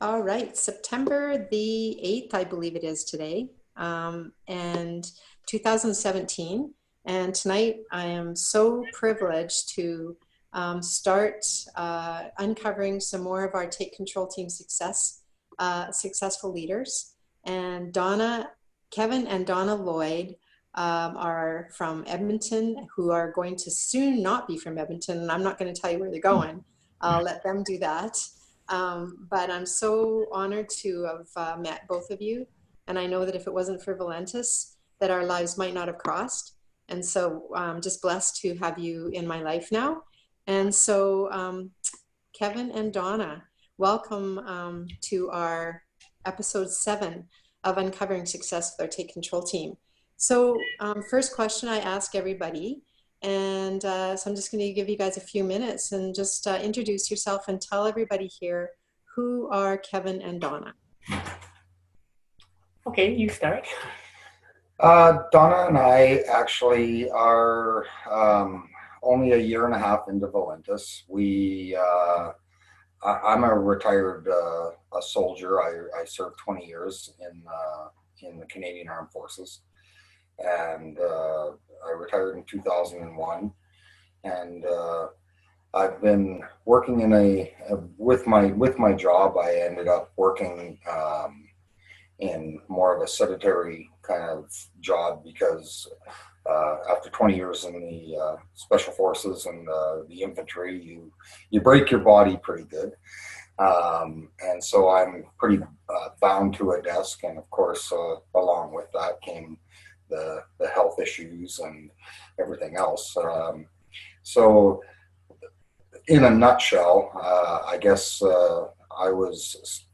All right, September the 8th, I believe it is today, and 2017. And tonight I am so privileged to start uncovering some more of our Take Control Team successful leaders. And Kevin and Donna Lloyd are from Edmonton, who are going to soon not be from Edmonton, and I'm not going to tell you where they're going. I'll let them do that. But I'm so honored to have met both of you. And I know that if it wasn't for Valentus, that our lives might not have crossed. And so I'm just blessed to have you in my life now. And so Kevin and Donna, welcome to our episode 7 of Uncovering Success with our Take Control Team. So first question I ask everybody, and so I'm just going to give you guys a few minutes and just introduce yourself and tell everybody here, who are Kevin and Donna? Okay, you start. Donna and I actually are only a year and a half into Valentus. I'm a retired a soldier. I served 20 years in the Canadian Armed Forces, and I retired in 2001, and I've been working with my job. I ended up working in more of a sedentary kind of job because after 20 years in the special forces and the infantry, you break your body pretty good, and so I'm pretty bound to a desk, and of course along with that came the health issues and everything else. So in a nutshell, I guess I was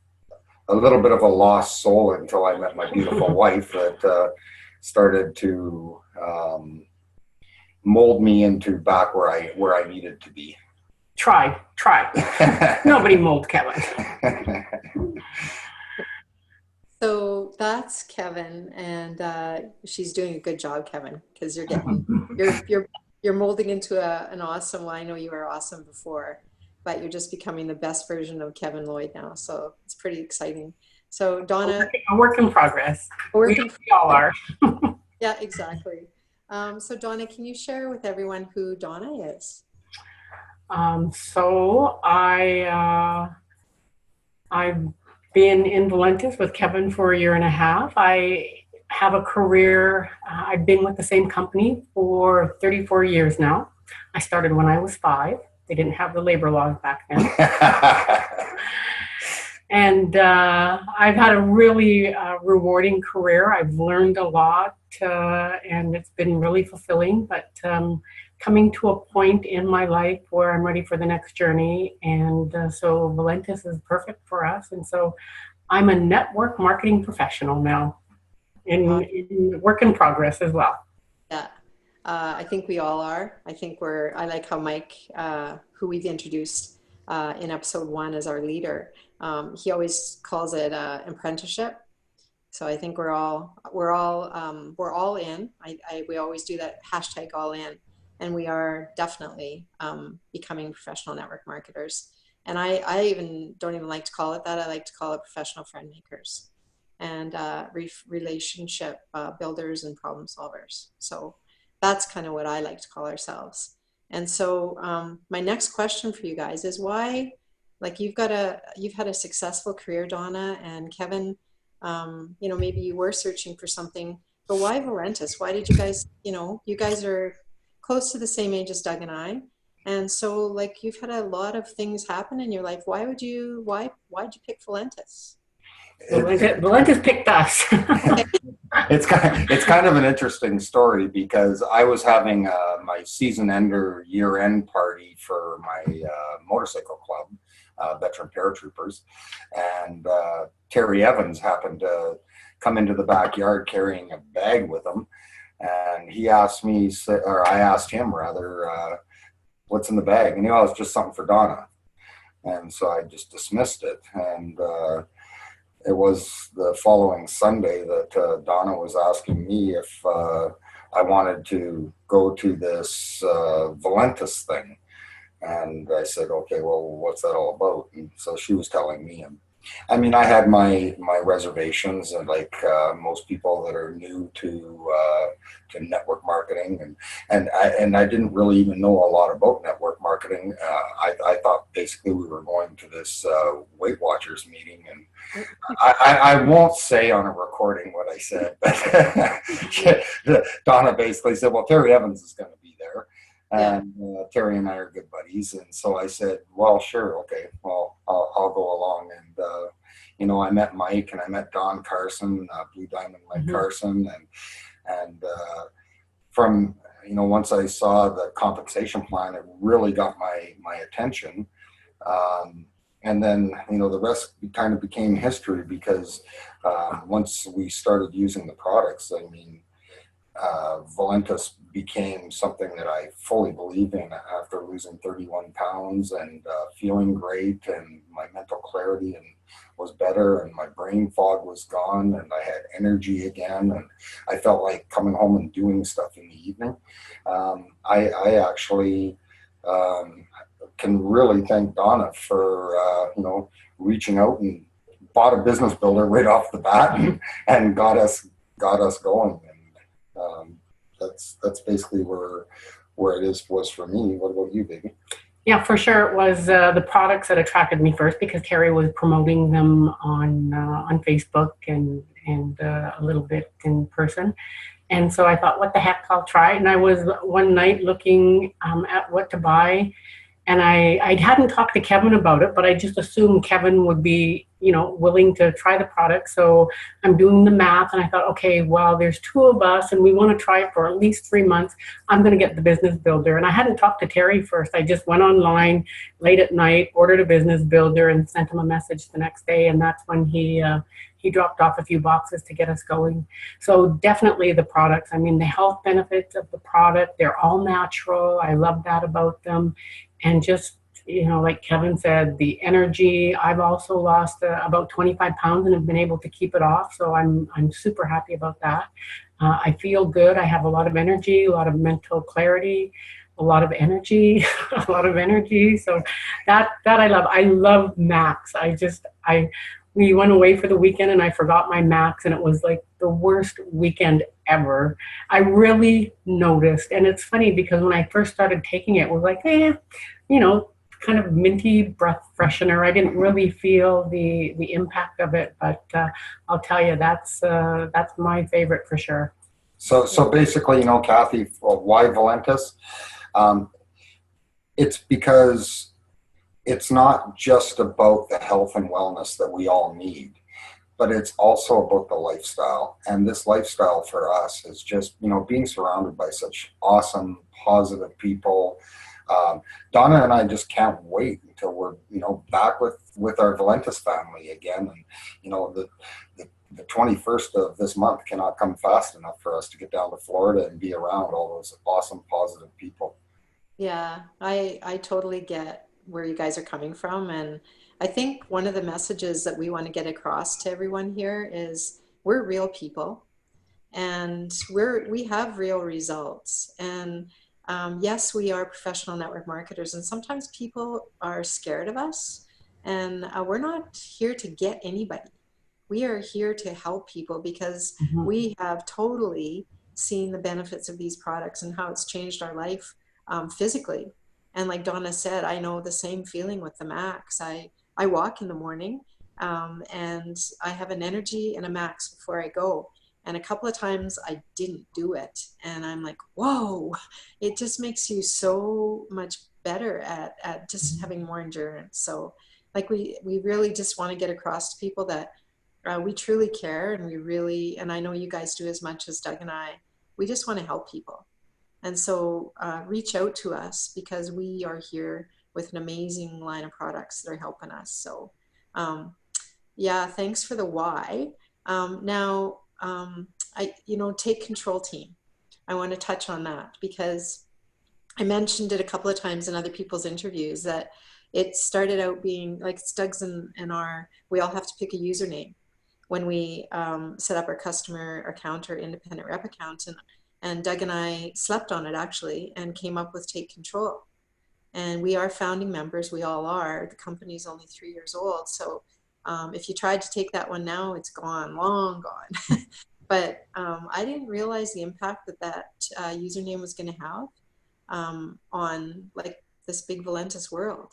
a little bit of a lost soul until I met my beautiful wife that started to mold me into back where I needed to be. Try. Nobody mold Kevin. So that's Kevin, and she's doing a good job, Kevin, because you're molding into an awesome. Well, I know you were awesome before, but you're just becoming the best version of Kevin Lloyd now. So it's pretty exciting. So Donna, a work in progress. We all are. Yeah, exactly. So Donna, can you share with everyone who Donna is? So I've been in Valentus with Kevin for a year and a half. I have a career. I've been with the same company for 34 years now. I started when I was 5. They didn't have the labor laws back then. And I've had a really rewarding career. I've learned a lot, and it's been really fulfilling. But coming to a point in my life where I'm ready for the next journey, and so Valentus is perfect for us. And so I'm a network marketing professional now, in work in progress as well. Yeah, I think we all are. I like how Mike, who we've introduced in episode 1 as our leader, he always calls it apprenticeship. So I think we're all in. We always do that hashtag all in, and we are definitely becoming professional network marketers. And I even don't even like to call it that. I like to call it professional friend makers and relationship builders and problem solvers. So that's kind of what I like to call ourselves. And so my next question for you guys is why, like you've had a successful career, Donna and Kevin, maybe you were searching for something, but why Valentus? Why did you guys, you guys are close to the same age as Doug and I. And so like you've had a lot of things happen in your life. Why'd you pick Valentus? Valentus picked us. It's kind of an interesting story because I was having my season ender year end party for my motorcycle club, veteran paratroopers, and Terry Evans happened to come into the backyard carrying a bag with him, and he asked me, or I asked him rather, what's in the bag, and it was just something for Donna, and so I just dismissed it, and it was the following Sunday that Donna was asking me if I wanted to go to this Valentus thing. And I said, okay, well, what's that all about? And so she was telling me, and I mean, I had my reservations, and like most people that are new to network marketing, and I didn't really even know a lot about network marketing. I thought basically we were going to this Weight Watchers meeting, and I won't say on a recording what I said, but Donna basically said, "Well, Terry Evans is going to be there." Yeah. And Terry and I are good buddies, and so I said, "Well, sure, okay, well, I'll go along." And you know, I met Mike and I met Don Carson, Blue Diamond Mike Carson, and from once I saw the compensation plan, it really got my attention. And then the rest kind of became history because once we started using the products, I mean, Valentus became something that I fully believe in after losing 31 pounds and feeling great, and my mental clarity and was better, and my brain fog was gone, and I had energy again, and I felt like coming home and doing stuff in the evening. I actually can really thank Donna for reaching out and bought a business builder right off the bat and got us going. That's basically where it was for me. What about you, baby? Yeah, for sure. It was the products that attracted me first because Terry was promoting them on Facebook and a little bit in person. And so I thought, what the heck, I'll try it. And I was one night looking at what to buy. And I hadn't talked to Kevin about it, but I just assumed Kevin would be, willing to try the product. So I'm doing the math, and I thought, okay, well, there's two of us, and we want to try it for at least 3 months. I'm going to get the business builder. And I hadn't talked to Terry first. I just went online late at night, ordered a business builder, and sent him a message the next day. And that's when he dropped off a few boxes to get us going. So definitely the products. I mean, the health benefits of the product, they're all natural. I love that about them. And just, like Kevin said, the energy. I've also lost about 25 pounds and have been able to keep it off. So I'm super happy about that. I feel good. I have a lot of energy, a lot of mental clarity, a lot of energy, a lot of energy. So that I love. I love Max. We went away for the weekend and I forgot my Max, and it was like the worst weekend ever. I really noticed. And it's funny because when I first started taking it, it was like, kind of minty breath freshener. I didn't really feel the impact of it, but I'll tell you, that's my favorite for sure. So basically, Kathy, why Valentus? It's because it's not just about the health and wellness that we all need, but it's also about the lifestyle. And this lifestyle for us is just, being surrounded by such awesome, positive people. Donna and I just can't wait until we're, back with our Valentus family again. And, the 21st of this month cannot come fast enough for us to get down to Florida and be around all those awesome, positive people. Yeah, I totally get where you guys are coming from. And I think one of the messages that we want to get across to everyone here is we're real people, and we have real results. And yes, we are professional network marketers, and sometimes people are scared of us. And we're not here to get anybody. We are here to help people because we have totally seen the benefits of these products and how it's changed our life physically. And like Donna said, I know the same feeling with the Max. I walk in the morning and I have an energy and a Max before I go. And a couple of times I didn't do it. And I'm like, whoa, it just makes you so much better at just having more endurance. So like we really just want to get across to people that we truly care, and and I know you guys do as much as Doug and I, we just want to help people. And so reach out to us because we are here with an amazing line of products that are helping us. So yeah, thanks for the why. Now, take control team. I want to touch on that because I mentioned it a couple of times in other people's interviews that it started out being like Doug's and we all have to pick a username when we set up our customer account or independent rep account. And Doug and I slept on it actually and came up with Take Control. And we are founding members. We all are. The company's only 3 years old. So if you tried to take that one now, it's gone, long gone. But I didn't realize the impact that username was going to have on like this big Valentus world.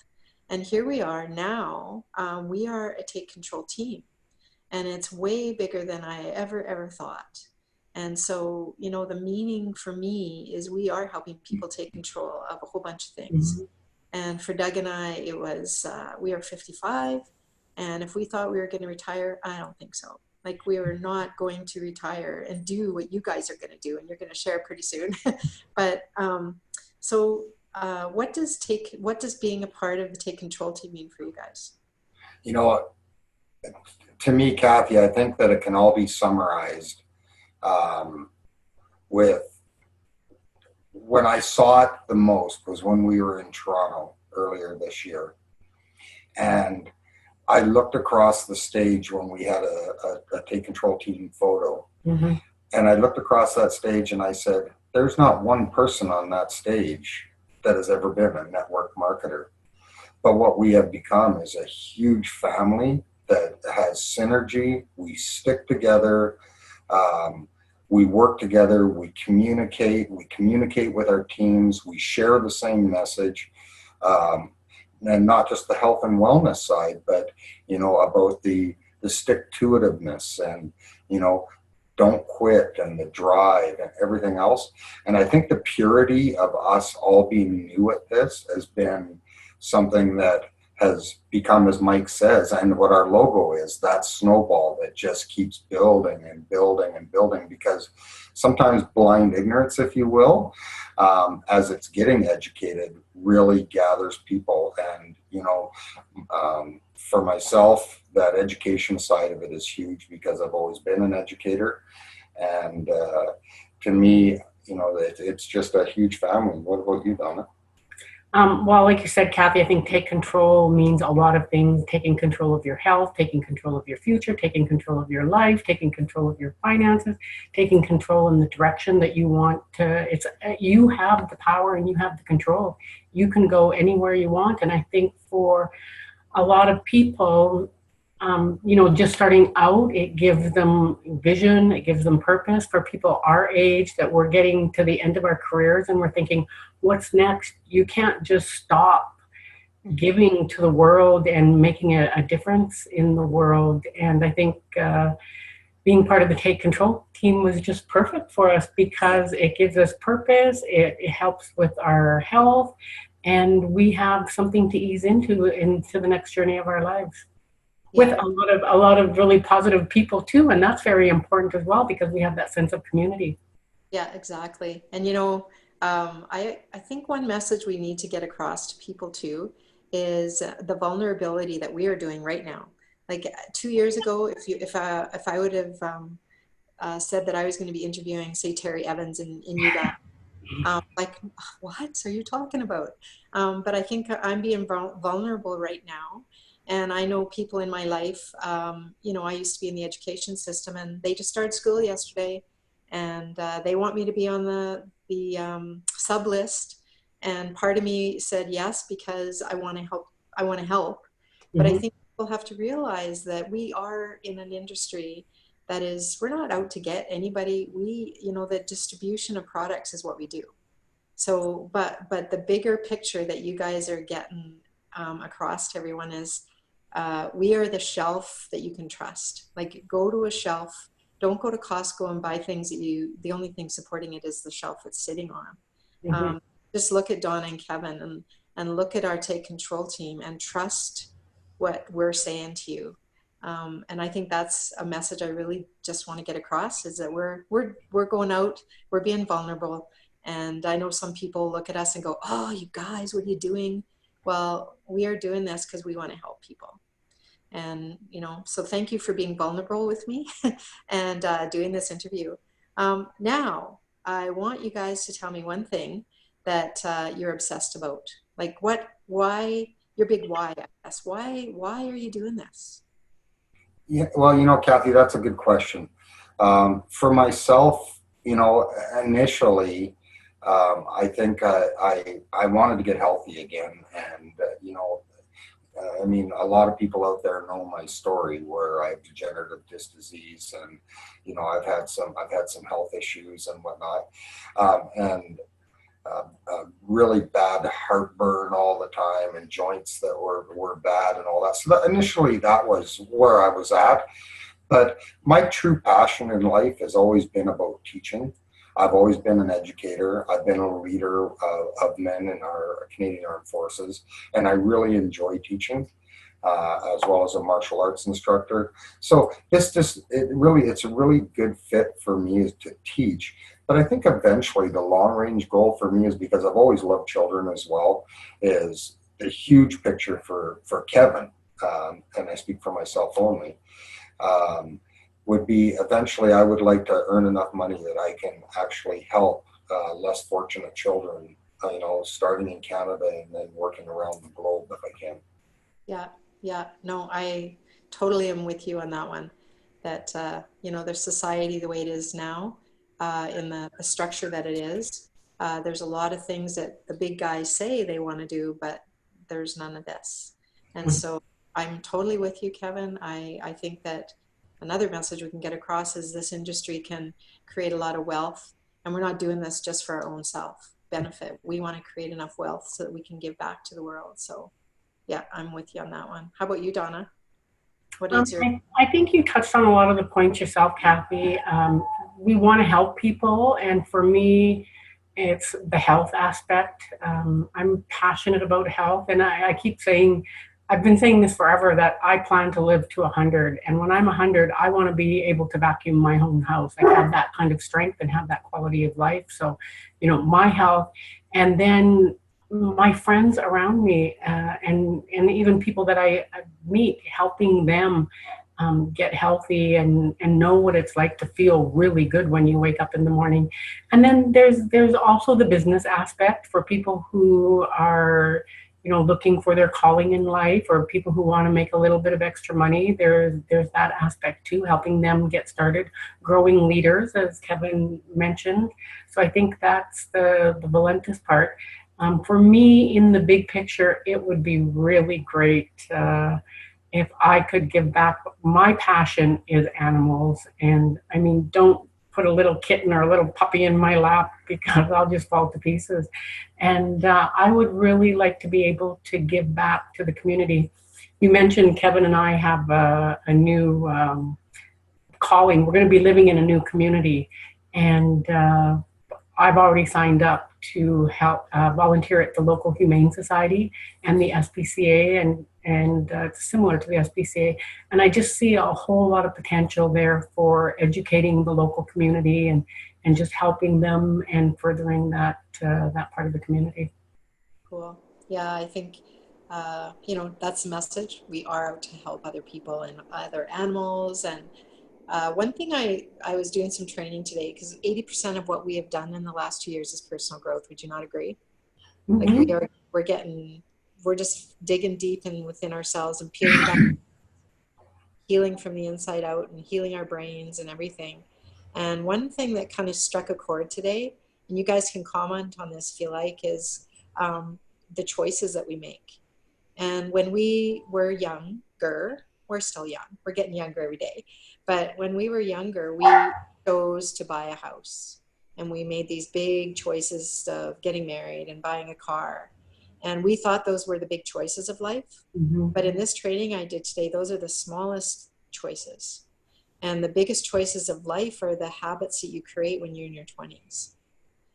And here we are now. We are a take control team, and it's way bigger than I ever thought. And so, you know, the meaning for me is we are helping people take control of a whole bunch of things. And for Doug and I, it was, we are 55. And if we thought we were going to retire, I don't think so. Like, we are not going to retire and do what you guys are going to do, and you're going to share pretty soon. But what does being a part of the Take Control team mean for you guys? You know, to me, Kathy, I think that it can all be summarized with when I saw it the most was when we were in Toronto earlier this year. And I looked across the stage when we had a Take Control team photo. And I looked across that stage and I said, there's not one person on that stage that has ever been a network marketer. But what we have become is a huge family that has synergy. We stick together. We work together. We communicate with our teams. We share the same message. And not just the health and wellness side, but, you know, about the stick-to-itiveness and, you know, don't quit and the drive and everything else. And I think the purity of us all being new at this has been something that has become, as Mike says, and what our logo is, that snowball that just keeps building and building and building, because sometimes blind ignorance, if you will, as it's getting educated, really gathers people. And, you know, for myself, that education side of it is huge because I've always been an educator. And to me, you know, it's just a huge family. What about you, Donna? Well, like you said, Kathy, I think take control means a lot of things. Taking control of your health, taking control of your future, taking control of your life, taking control of your finances, taking control in the direction that you want to. You have the power and you have the control. You can go anywhere you want. And I think for a lot of people, you know, just starting out, it gives them vision, it gives them purpose. For people our age, that we're getting to the end of our careers and we're thinking, what's next? You can't just stop giving to the world and making a difference in the world. And I think being part of the Take Control team was just perfect for us because it gives us purpose, it helps with our health, and we have something to ease into the next journey of our lives. With a lot of really positive people too, and that's very important as well because we have that sense of community. Yeah, exactly. And you know, I think one message we need to get across to people too is the vulnerability that we are doing right now. Like 2 years ago, if I would have said that I was going to be interviewing, say, Terry Evans in Uganda, like, what are you talking about? But I think I'm being vulnerable right now. And I know people in my life, you know, I used to be in the education system and they just started school yesterday and they want me to be on the sub list. And part of me said yes, because I want to help. But I think people have to realize that we are in an industry that is, we're not out to get anybody. You know, the distribution of products is what we do. So, but the bigger picture that you guys are getting across to everyone is, we are the shelf that you can trust. Like, go to a shelf. Don't go to Costco and buy things that the only thing supporting it is the shelf it's sitting on. Just look at Donna and Kevin and look at our Take Control team and trust what we're saying to you. And I think that's a message I really just want to get across, is that we're going out, we're being vulnerable. And I know some people look at us and go, oh, you guys, what are you doing? Well, we are doing this because we want to help people. And, you know, so thank you for being vulnerable with me and doing this interview. Now, I want you guys to tell me one thing that you're obsessed about. Like, why, your big why, I guess. Why are you doing this? Yeah, well, you know, Kathy, that's a good question. For myself, you know, initially, I think I wanted to get healthy again, and I mean, a lot of people out there know my story where I have degenerative disc disease, and I've had some health issues and whatnot, and really bad heartburn all the time, and joints that were bad and all that. So initially, that was where I was at. But my true passion in life has always been about teaching. I've always been an educator. I've been a leader of men in our Canadian Armed Forces, and I really enjoy teaching, as well as a martial arts instructor. So it's a really good fit for me is to teach. But I think eventually the long range goal for me is, because I've always loved children as well, is the huge picture for Kevin, and I speak for myself only. Would be eventually I would like to earn enough money that I can actually help less fortunate children, starting in Canada and then working around the globe if I can. Yeah. No, I totally am with you on that one. That, there's society the way it is now, in the structure that it is. There's a lot of things that the big guys say they want to do, but there's none of this. And so I'm totally with you, Kevin. I think that another message we can get across is this industry can create a lot of wealth, and we're not doing this just for our own self benefit. We want to create enough wealth so that we can give back to the world. So yeah, I'm with you on that one. How about you, Donna? What is your... I think you touched on a lot of the points yourself, Kathy. We want to help people, and for me, it's the health aspect. I'm passionate about health, and I keep saying, I've been saying this forever, that I plan to live to 100. And when I'm 100, I want to be able to vacuum my own house. I have that kind of strength and have that quality of life. So, my health, and then my friends around me, and even people that I meet, helping them get healthy and know what it's like to feel really good when you wake up in the morning. And then there's also the business aspect for people who are looking for their calling in life, or people who want to make a little bit of extra money. There's that aspect too, helping them get started, growing leaders, as Kevin mentioned. So I think that's the Valentus part. For me, in the big picture, it would be really great if I could give back. My passion is animals, and I mean, don't put a little kitten or a little puppy in my lap, because I'll just fall to pieces. And I would really like to be able to give back to the community. You mentioned Kevin and I have a new calling. We're going to be living in a new community, and I've already signed up to help volunteer at the local Humane Society and the SPCA, and it's similar to the SPCA. And I just see a whole lot of potential there for educating the local community and just helping them and furthering that part of the community. Cool. Yeah, I think, that's the message. We are out to help other people and other animals. And one thing I was doing some training today, because 80% of what we have done in the last 2 years is personal growth. Would you not agree? Mm-hmm. Like we're just digging deep within ourselves and peeling back, healing from the inside out, and healing our brains and everything. And one thing that kind of struck a chord today, and you guys can comment on this if you like, is the choices that we make. And when we were younger, we're still young, we're getting younger every day, but when we were younger, we chose to buy a house, and we made these big choices of getting married and buying a car. And we thought those were the big choices of life. Mm-hmm. But in this training I did today, those are the smallest choices. And the biggest choices of life are the habits that you create when you're in your 20s.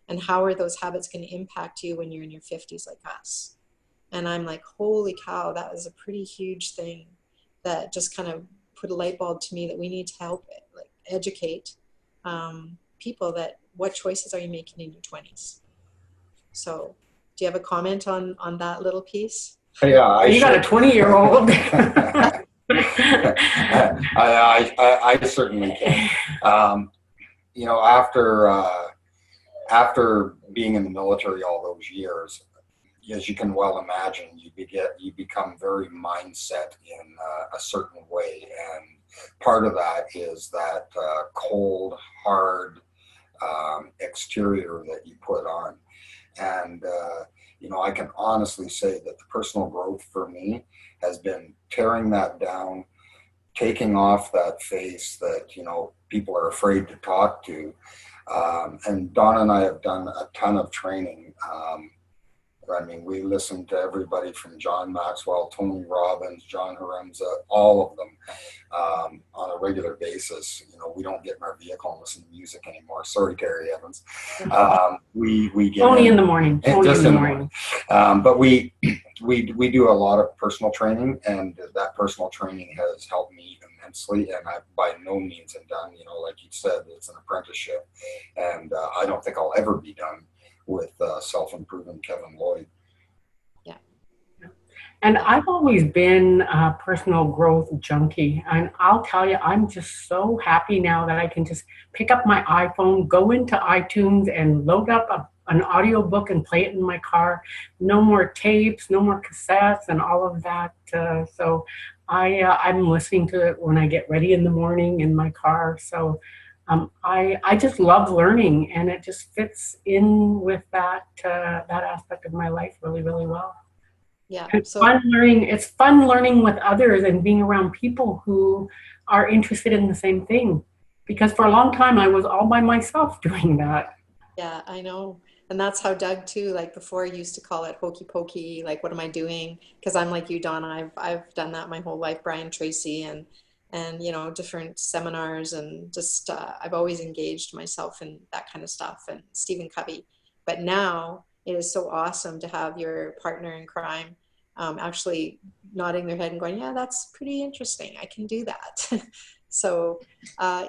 And how are those habits going to impact you when you're in your 50s like us? And I'm like, holy cow, that was a pretty huge thing that just kind of put a light bulb to me that we need to help it, like educate people that what choices are you making in your 20s? So do you have a comment on that little piese? Yeah, you got a 20-year-old. I certainly can. After being in the military all those years, as you can well imagine, you become very mindset in a certain way, and part of that is that cold, hard exterior that you put on. And, you know, I can honestly say that the personal growth for me has been tearing that down, taking off that face that, you know, people are afraid to talk to. And Donna and I have done a ton of training. I mean, we listen to everybody from John Maxwell, Tony Robbins, John Haremza, all of them on a regular basis. You know, we don't get in our vehicle and listen to music anymore. Sorry, Terry Evans. We get Only in the morning. Only just in the morning. But we do a lot of personal training, and that personal training has helped me immensely. And I by no means am done. You know, like you said, it's an apprenticeship, and I don't think I'll ever be done with self-improving Kevin Lloyd. Yeah. And I've always been a personal growth junkie. And I'll tell you, I'm just so happy now that I can just pick up my iPhone, go into iTunes and load up an audiobook and play it in my car. No more tapes, no more cassettes and all of that. So I'm listening to it when I get ready in the morning in my car. So I just love learning, and it just fits in with that aspect of my life really, really well. Yeah. It's fun learning. It's fun learning with others and being around people who are interested in the same thing. Because for a long time I was all by myself doing that. Yeah, I know. And that's how Doug too, like before I used to call it hokey pokey, like what am I doing? Because I'm like you, Donna, I've done that my whole life, Brian Tracy and you know, different seminars, and just I've always engaged myself in that kind of stuff, and Stephen Covey. But now it is so awesome to have your partner in crime actually nodding their head and going, yeah, that's pretty interesting. I can do that. So,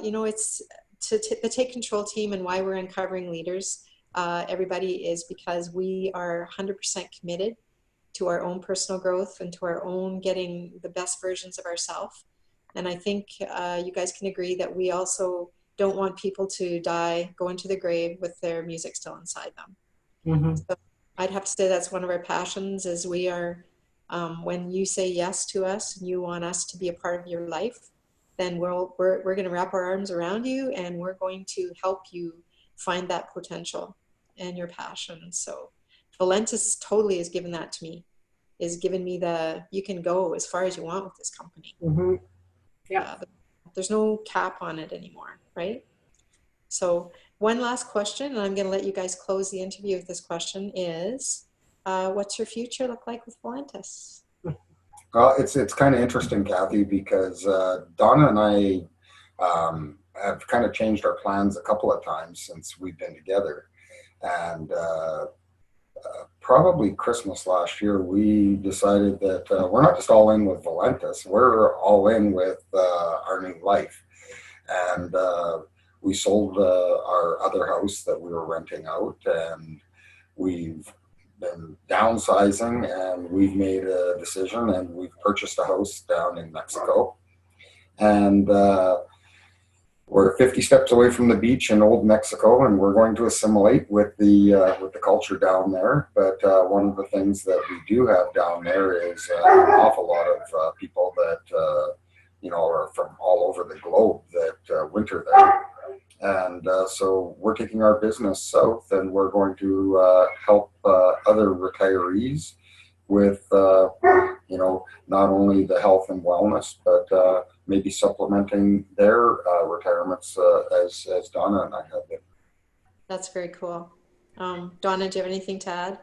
you know, it's the Take Control team, and why we're uncovering leaders, everybody, is because we are 100% committed to our own personal growth and to our own getting the best versions of ourselves. And I think you guys can agree that we also don't want people to die, go into the grave with their music still inside them. Mm-hmm. So I'd have to say that's one of our passions, is we are, when you say yes to us and you want us to be a part of your life, then we're going to wrap our arms around you, and we're going to help you find that potential and your passion. So Valentus totally has given that to me, is given me you can go as far as you want with this company. Mm-hmm. Yeah. There's no cap on it anymore, right? So one last question, and I'm going to let you guys close the interview with this question, is what's your future look like with Valentus? Well, it's kind of interesting, Kathy, because Donna and I have kind of changed our plans a couple of times since we've been together. And probably Christmas last year, we decided that we're not just all in with Valentus, we're all in with our new life. And we sold our other house that we were renting out, and we've been downsizing, and we've made a decision, and we've purchased a house down in Mexico. And we're 50 steps away from the beach in Old Mexico, and we're going to assimilate with the culture down there. But one of the things that we do have down there is an awful lot of people that you know, are from all over the globe that winter there. And so we're taking our business south, and we're going to help other retirees with you know, not only the health and wellness, but maybe supplementing their retirements as Donna and I have been. That's very cool. Donna, do you have anything to add?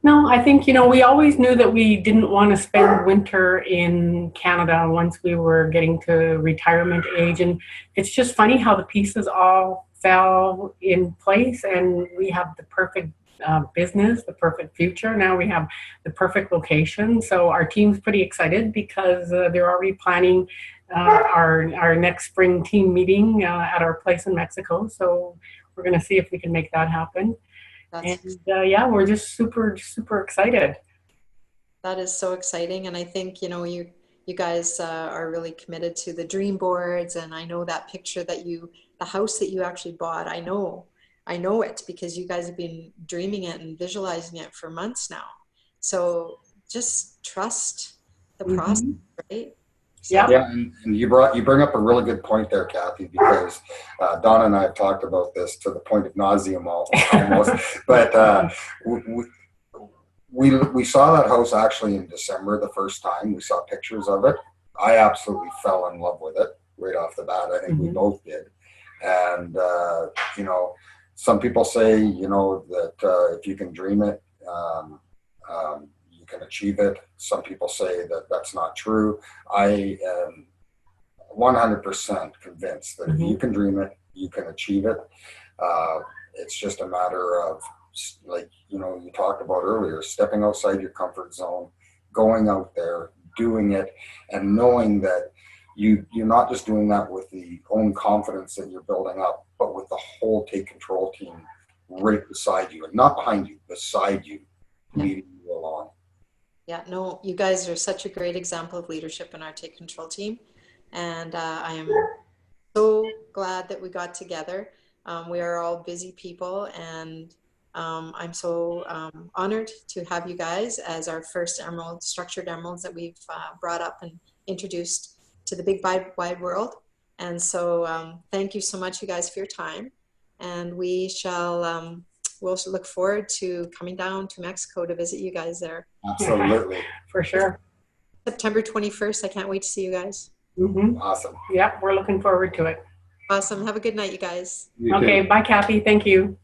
No, I think, you know, we always knew that we didn't want to spend winter in Canada once we were getting to retirement age. And it's just funny how the pieces all fell in place, and we have the perfect business, the perfect future. Now we have the perfect location. So our team's pretty excited because they're already planning our next spring team meeting at our place in Mexico. So we're going to see if we can make that happen. And yeah, we're just super, super excited. That is so exciting. And I think, you know, you guys are really committed to the dream boards. And I know that picture that the house that you actually bought, I know it because you guys have been dreaming it and visualizing it for months now. So just trust the process, right? Yeah. Yeah, and you bring up a really good point there, Kathy, because Donna and I have talked about this to the point of nauseum almost. But we saw that house actually in December the first time. We saw pictures of it. I absolutely fell in love with it right off the bat. I think we both did. And you know, some people say, you know, that if you can dream it, you can achieve it. Some people say that that's not true. I am 100% convinced that if you can dream it, you can achieve it. It's just a matter of, like, you know, you talked about earlier, stepping outside your comfort zone, going out there, doing it, and knowing that you're not just doing that with the own confidence that you're building up, but with the whole Take Control team right beside you, and not behind you, beside you, leading you along. Yeah, no, you guys are such a great example of leadership in our Take Control team. And I am so glad that we got together. We are all busy people, and I'm so honored to have you guys as our first emerald, structured emeralds that we've brought up and introduced to the big wide world. And so thank you so much, you guys, for your time. And we shall, we'll look forward to coming down to Mexico to visit you guys there. Absolutely. For sure. September 21st. I can't wait to see you guys. Awesome. Yep, we're looking forward to it. Awesome. Have a good night, you guys. You Okay, too. bye, Kathy. Thank you.